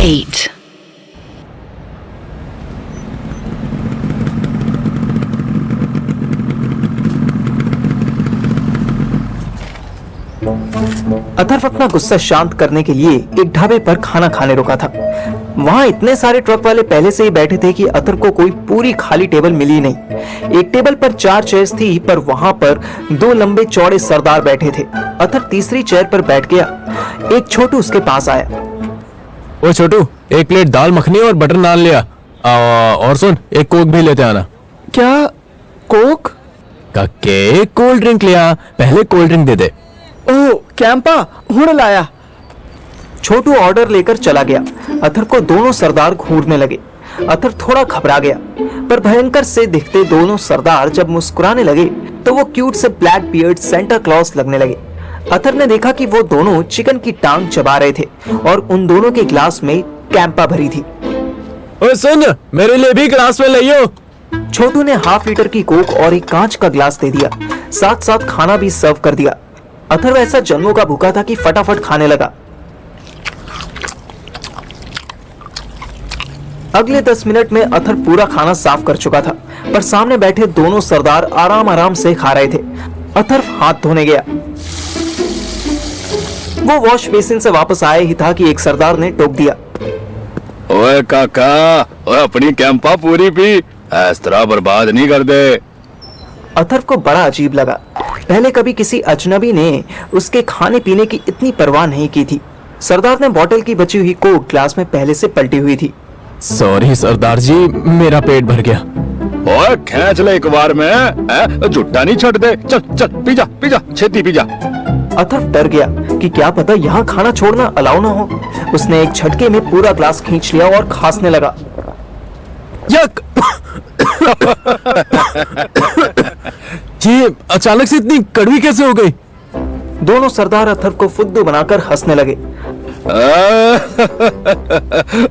8. अथर्व अपना गुस्सा शांत करने के लिए एक ढाबे पर खाना खाने रुका था। वहां इतने सारे ट्रक वाले पहले से ही बैठे थे कि अथर्व को कोई पूरी खाली टेबल मिली नहीं। एक टेबल पर 4 चेयर्स थी, पर वहां पर 2 लंबे चौड़े सरदार बैठे थे। अथर्व तीसरी चेयर पर बैठ गया। एक छोटू उसके पास आया। ओ छोटू, एक प्लेट दाल मखनी और बटर नान लिया। और सुन, एक कोक भी लेते आना। क्या? कोक? कक्के, कोल्ड ड्रिंक लिया। पहले कोल्ड ड्रिंक दे दे। ओह, कैंपा हुड़ लाया। छोटू ऑर्डर लेकर चला गया। अथर्व को दोनों सरदार घूरने लगे। अथर्व थोड़ा घबरा गया, पर भयंकर से दिखते दोनों सरदार जब मुस्कुराने लगे तो वो क्यूट से ब्लैक बियर्ड सेंटा क्लॉज लगने लगे। अथर्व ने देखा कि वो दोनों चिकन की टांग चबा रहे थे और उन दोनों के ग्लास में कैंपा भरी थी। ओए सुन, मेरे लिए भी ग्लास में लाइयो। छोटू ने हाफ लीटर की कोक और एक कांच का ग्लास दे दिया। साथ साथ खाना भी सर्व कर दिया। अथर्व ऐसा जन्मों का भूखा था कि फटाफट खाने लगा। अगले 10 मिनट में अथर्व पूरा खाना साफ कर चुका था, पर सामने बैठे दोनों सरदार आराम आराम से खा रहे थे। अथर्व हाथ धोने गया। वो वॉश बेसिन से वापस आया ही था कि एक सरदार ने टोक दिया। ओए काका, ओए अपनी कैंपा पूरी पी, इस तरह बर्बाद नहीं कर दे। अथर्व को बड़ा अजीब लगा। पहले कभी किसी अजनबी ने उसके खाने पीने की इतनी परवाह नहीं की थी। सरदार ने बोतल की बची हुई कोक ग्लास में पहले से पलटी हुई थी। सॉरी सरदार जी, मेरा पेट भर गया। ओए खींच ले एक बार में, झुट्टा नहीं छट दे। चल चल पी जा, छेती पी जा। अथर्व डर गया कि क्या पता यहाँ खाना छोड़ना अलाउ ना हो। उसने एक झटके में पूरा ग्लास खींच लिया और खांसने लगा। यक! ये अचानक से इतनी कड़वी कैसे हो गई? दोनों सरदार अथर्व को फुद्दू बनाकर हंसने लगे।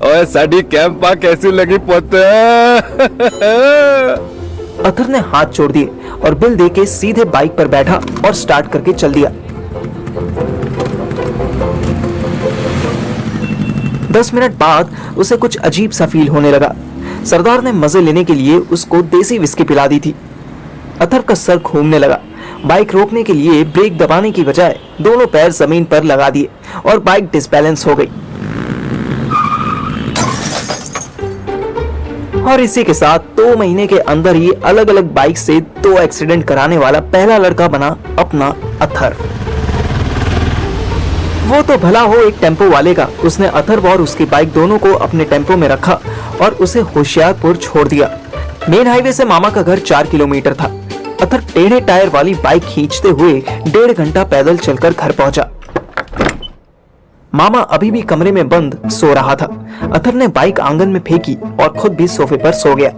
ओए साडी कैंपा कैसी लगी पुत? अथर्व ने हाथ जोड़ दिए और बिल देके सीधे बाइक पर बैठा और स्टार्ट करके चल दिया। 10 मिनट बाद उसे कुछ अजीब सा फील होने लगा। सरदार ने मजे लेने के लिए उसको देसी विस्की पिला दी थी। अथर्व का सर घूमने लगा। बाइक रोकने के लिए ब्रेक दबाने की बजाय दोनों पैर जमीन पर लगा दिए और बाइक डिसबैलेंस हो गई। और इसी के साथ 2 महीने के अंदर ही अलग अलग बाइक से 2 एक्सीडेंट कराने वाला पहला लड़का बना अपना अथर्व। वो तो भला हो एक टेम्पो वाले का। उसने अथर्व और उसकी बाइक दोनों को अपने टेम्पो में रखा और उसे होशियारपुर छोड़ दिया। मेन हाईवे से मामा का घर 4 किलोमीटर था। अथर्व टेढ़े टायर वाली बाइक खींचते हुए 1.5 घंटा पैदल चलकर घर पहुंचा। मामा अभी भी कमरे में बंद सो रहा था। अथर्व ने बाइक आंगन में फेंकी और खुद भी सोफे पर सो गया।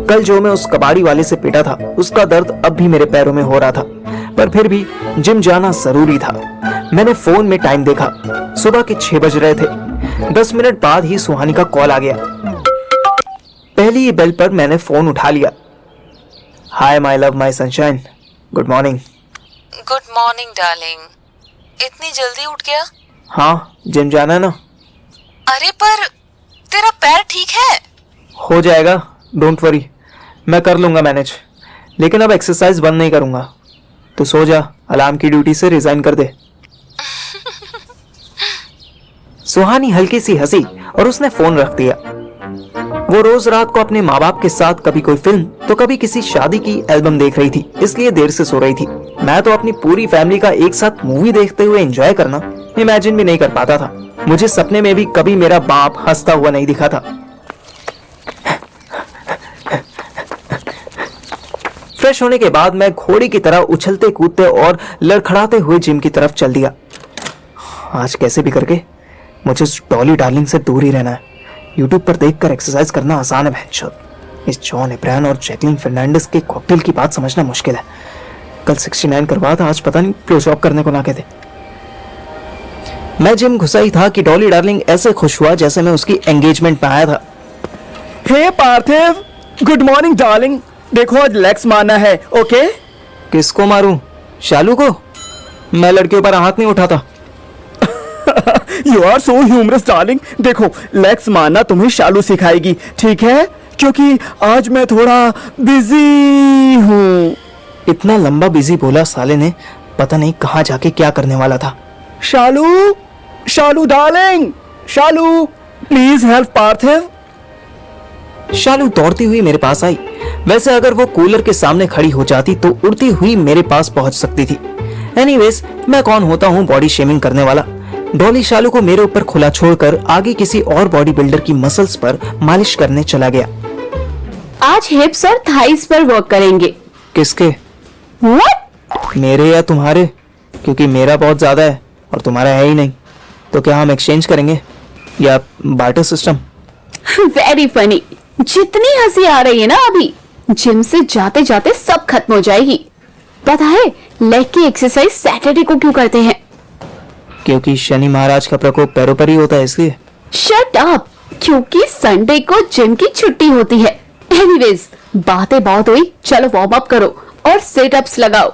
कल जो मैं उस कबाड़ी वाले से पिटा था, उसका दर्द अब भी मेरे पैरों में हो रहा था, पर फिर भी जिम जाना जरूरी था। मैंने फोन में टाइम देखा। सुबह के 6 बज रहे थे। 10 मिनट बाद ही सुहानी का कॉल आ गया। पहली ही बेल पर मैंने फोन उठा लिया। Hi my love my sunshine, good morning. Good morning darling, इतनी जल्दी उठ गया? हाँ, जिम जाना है ना। अरे पर तेरा पैर ठीक है? हो जाएगा, डोंट वरी, मैं कर लूंगा मैनेज। लेकिन अब एक्सरसाइज बंद नहीं करूंगा। तो सो जा, अलार्म की ड्यूटी से रिजाइन कर दे। सुहानी हल्की सी हंसी और उसने फोन रख दिया। वो रोज रात को अपने माँ बाप के साथ कभी कोई फिल्म तो कभी किसी शादी की एल्बम देख रही थी, इसलिए देर से सो रही थी। मैं तो अपनी पूरी फैमिली का एक साथ मूवी देखते हुए एंजॉय करना इमेजिन भी नहीं कर पाता था। मुझे सपने में भी कभी मेरा बाप हंसता हुआ नहीं दिखा था। फ्रेश होने के बाद मैं घोड़ी की तरह उछलते कूदते और लड़खड़ाते हुए जिम की तरफ चल दिया। आज कैसे भी करके मुझे उस डॉली डार्लिंग से दूर ही रहना है। यूट्यूब पर देखकर एक्सरसाइज करना आसान है भैंचोद। इस जॉन एब्राहम और जैकलिन फर्नांडिस के कॉकटेल की बात समझना मुश्किल है। कल 69 करवा था, आज पता नहीं प्लो जॉब करने को ना कहते। मैं जिम घुसा ही था कि डॉली डार्लिंग ऐसे खुश हुआ जैसे मैं उसकी एंगेजमेंट में आया था। हे पार्थिव, गुड मॉर्निंग डार्लिंग। देखो आज लेग्स मारना है, ओके? किसको मारूं? शालू को? मैं लड़कियों पर हाथ नहीं उठाता। You are so humorous darling. देखो लेग्स मारना तुम्हें शालू सिखाएगी, ठीक है? क्योंकि आज मैं थोड़ा बिजी हूँ। इतना लंबा बिजी बोला साले ने, पता नहीं कहाँ जाके क्या करने वाला था। शालू, शालू डार्लिंग, शालू प्लीज हेल्प पार्थिव। शालू दौड़ती हुई मेरे पास आई। वैसे अगर वो कूलर के सामने खड़ी हो जाती तो उड़ती हुई मेरे पास पहुंच सकती थी। एनीवेज, मैं कौन होता हूँ बॉडी शेमिंग करने वाला। डॉली शालू को मेरे ऊपर खुला छोड़कर आगे किसी और बॉडी बिल्डर की मसल्स पर मालिश करने चला गया। आज हिप्स और थाइस पर वर्क करेंगे। किसके? What? मेरे या तुम्हारे? क्योंकि मेरा बहुत ज्यादा है और तुम्हारा है ही नहीं। तो क्या हम एक्सचेंज करेंगे या बार्टर सिस्टम? Very funny. जितनी हंसी आ रही है ना अभी, जिम से जाते जाते सब खत्म हो जाएगी। पता है लेग की एक्सरसाइज सैटरडे को क्यों करते हैं? क्योंकि शनि महाराज का प्रकोप पैरों पर ही होता है, इसलिए। Shut up. क्योंकि संडे को जिम की छुट्टी होती है। एनीवेज, बातें बहुत हुई, चलो वार्म अप करो और सिट अप्स लगाओ।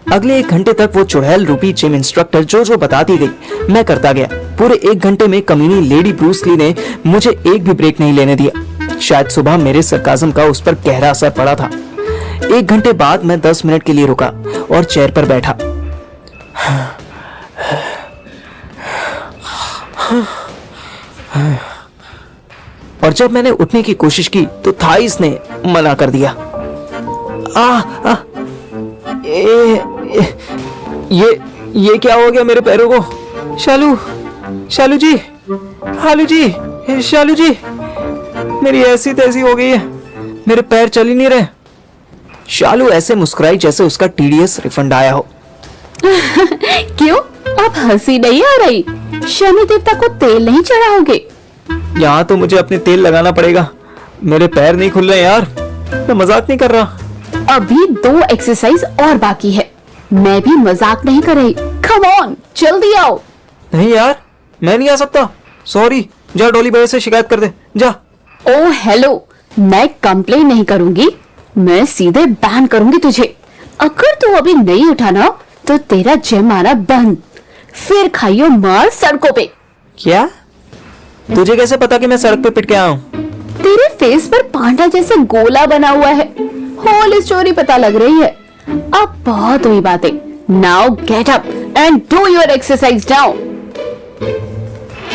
अगले 1 घंटे तक वो चुड़ैल रूपी जिम इंस्ट्रक्टर जो बताती गई मैं करता गया। पूरे 1 घंटे में कमीनी लेडी ब्रूस ली ने मुझे एक भी ब्रेक नहीं लेने दिया। शायद सुबह मेरे सरकाज़म का उस पर गहरा असर पड़ा था। 1 घंटे बाद मैं 10 मिनट के लिए रुका और चेयर पर बैठा। और जब मैंने उठने की कोशिश की तो थाइस ने मना कर दिया। ये क्या हो गया मेरे पैरों को? शालू, शालू जी, हालू जी, शालू जी, मेरी ऐसी तैसी हो गई है, मेरे पैर चल ही नहीं रहे। शालू ऐसे मुस्कुराई जैसे उसका टीडीएस रिफंड आया हो। क्यों, अब हंसी नहीं आ रही? शनि देवता को तेल नहीं चढ़ाओगे? यहाँ तो मुझे अपने तेल लगाना पड़ेगा, मेरे पैर नहीं खुल रहे यार। मैं मजाक नहीं कर रहा। अभी 2 एक्सरसाइज और बाकी है। मैं भी मजाक नहीं कर रही। कम ऑन, जल्दी आओ। नहीं यार, मैं नहीं आ सकता, सॉरी। जा डॉली भैया से शिकायत कर दे, जा। ओ हेलो, मैं कंप्लेन नहीं करूंगी, मैं सीधे बैन करूंगी तुझे। अगर तू अभी नहीं उठाना तो तेरा जिम आना बंद। फिर खाइयो मार सड़कों पे। क्या? तुझे कैसे पता कि मैं सड़क पे पिट के आया हूँ? तेरे फेस पर पांडा जैसे गोला बना हुआ है। होल स्टोरी पता लग रही है। अब बहुत हुई बातें। Now get up and do your exercise now.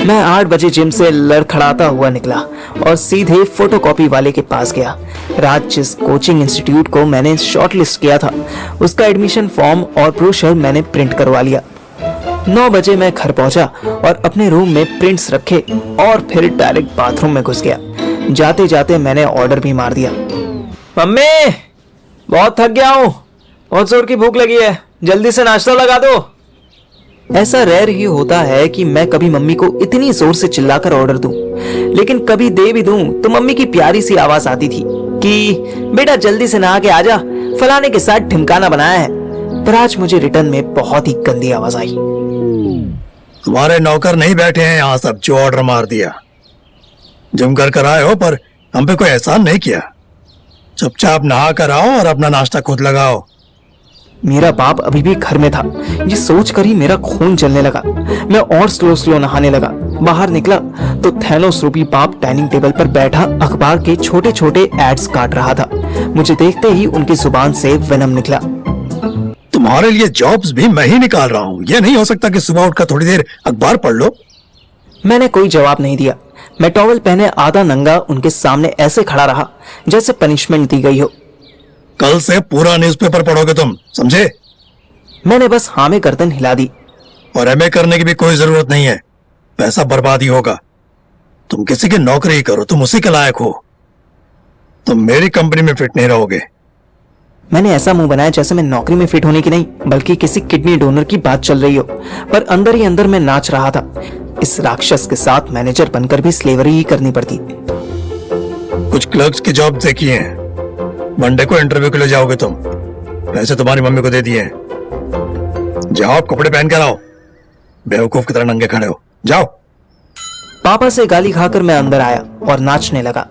मैं 8 बजे जिम से लड़खड़ाता हुआ निकला और सीधे फोटोकॉपी वाले के पास गया। रात जिस कोचिंग इंस्टीट्यूट को मैंने शॉर्टलिस्ट किया था उसका एडमिशन फॉर्म और ब्रोशर मैंने प्रिंट करवा लिया। 9 बजे मैं घर पहुंचा और अपने रूम में प्रिंट्स रखे और फिर डायरेक्ट बाथरूम में घुस गया। जाते जाते मैंने ऑर्डर भी मार दिया। मम्मी, बहुत थक गया हूँ, बहुत जोर की भूख लगी है, जल्दी से नाश्ता लगा दो। ऐसा रेयर ही होता है कि मैं कभी मम्मी को इतनी जोर से चिल्लाकर ऑर्डर दूं, लेकिन कभी दे भी दूं तो मम्मी की प्यारी सी आवाज आती थी कि बेटा जल्दी से नहा के आजा, फलाने के साथ ढिमकाना बनाया है। पर आज मुझे रिटर्न में बहुत ही गंदी आवाज आई। तुम्हारे नौकर नहीं बैठे हैं यहाँ सब जो ऑर्डर मार दिया। जिम कर आए हो पर हम पे कोई एहसान नहीं किया। चुपचाप नहा कर आओ और अपना नाश्ता खुद लगाओ। मेरा बाप अभी भी घर में था। ये सोचकर ही मेरा खून जलने लगा। मैं और स्लो नहाने लगा। बाहर निकला तो थैनोस रूपी बाप डाइनिंग टेबल पर बैठा अखबार के छोटे छोटे एड्स काट रहा था। मुझे देखते ही उनकी जुबान से वेनम निकला। तुम्हारे लिए जॉब्स भी मैं ही निकाल रहा हूँ। ये नहीं हो सकता कि सुबह उठकर थोड़ी देर अखबार पढ़ लो। मैंने कोई जवाब नहीं दिया। मैं टॉवल पहने आधा नंगा उनके सामने ऐसे खड़ा रहा जैसे पनिशमेंट दी गई हो। कल से पूरा न्यूज़पेपर पढ़ोगे तुम, समझे? मैंने बस हाँ में गर्दन हिला दी। और एमए करने की भी कोई जरूरत नहीं है, पैसा बर्बाद ही होगा। तुम किसी की नौकरी ही करो, तुम उसी के लायक हो। तुम मेरी कंपनी में फिट नहीं रहोगे। मैंने ऐसा मुंह बनाया जैसे मैं नौकरी में फिट होने की नहीं बल्कि किसी किडनी डोनर की बात चल रही हो, पर अंदर ही अंदर मैं नाच रहा था। इस राक्षस के साथ मैनेजर बनकर भी स्लेवरी ही करनी पड़ती। कुछ क्लर्क्स की जॉब देखी है, मंडे को इंटरव्यू के लिए जाओगे तुम। पैसे तुम्हारी मम्मी को दे दिए हैं। जाओ कपड़े पहन कर आओ, बेवकूफ की तरह नंगे खड़े हो, जाओ। पापा से गाली खाकर मैं अंदर आया और नाचने लगा।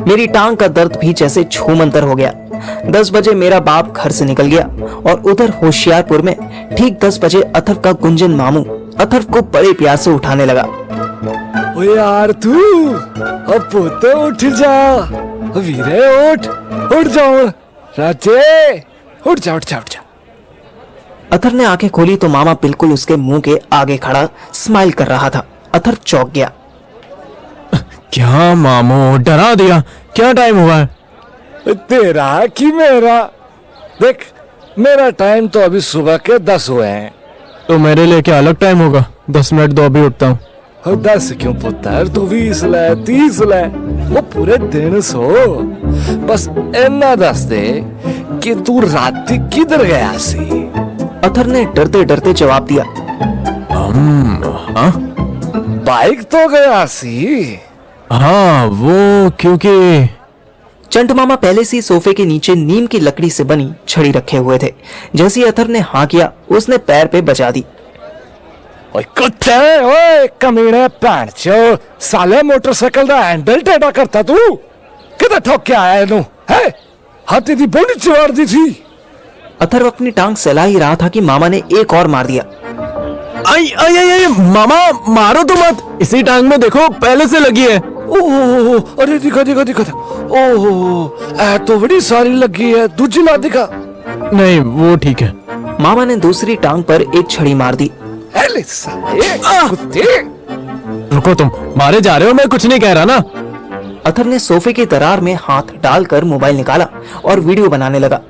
मेरी टांग का दर्द भी जैसे छूमंतर हो गया। 10 बजे मेरा बाप घर से निकल गया और उधर होशियारपुर में ठीक 10 बजे अथर्व का गुंजन मामू अथर्व को बड़े प्यार से उठाने लगा। ओ यार तू अब पुत्र उठ जा, वीरे उठ जाओ, राजे उठ जा। अथर्व ने आंखें खोली तो मामा बिल्कुल उसके मुंह के आगे खड़ा स्माइल कर रहा था। अथर्व चौंक गया। क्या मामू डरा दिया, क्या टाइम हुआ है? तेरा कि मेरा? देख मेरा टाइम तो अभी सुबह के 10 हुए हैं। तो मेरे लिए क्या अलग टाइम होगा? 10 मिनट दो, अभी उठता हूँ। 10 क्यों पुत्र, तू 20 ले 30 ले, वो पूरे दिन सो। बस इतना दस दे कि तू रात किधर गया सी? अथर्व ने डरते डरते जवाब दिया। हाँ? बाइक तो गया सी। हाँ वो क्योंकि चंट मामा पहले से ही सोफे के नीचे नीम की लकड़ी से बनी छड़ी रखे हुए थे। जैसे ही अथर्व ने हाँ किया, उसने पैर पे बचा दी। ओए कुत्ते, ओए कमीने पैंचो, साले मोटरसाइकिल दा हैंडल टेढ़ा करता तू किधर ठोक के आया इनू? है हाथी दी बोली चिवाड़ दी थी। अथर्व अपनी टांग सहला ही रहा था कि मामा ने एक और मार दिया। आई आई आई आई, मामा मारो तो मत, इसी टांग में देखो पहले से लगी है। ओह अरे दिखा। ओह तो बड़ी सारी लगी है, दूसरी ला दिखा। नहीं वो ठीक है। मामा ने दूसरी टांग पर एक छड़ी मार दी। कुत्ते रुको, तुम मारे जा रहे हो, मैं कुछ नहीं कह रहा ना। अथर्व ने सोफे की दरार में हाथ डालकर मोबाइल निकाला और वीडियो बनाने लगा।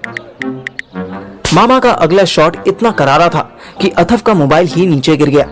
मामा का अगला शॉट इतना करारा था कि अथर्व का मोबाइल ही नीचे गिर गया।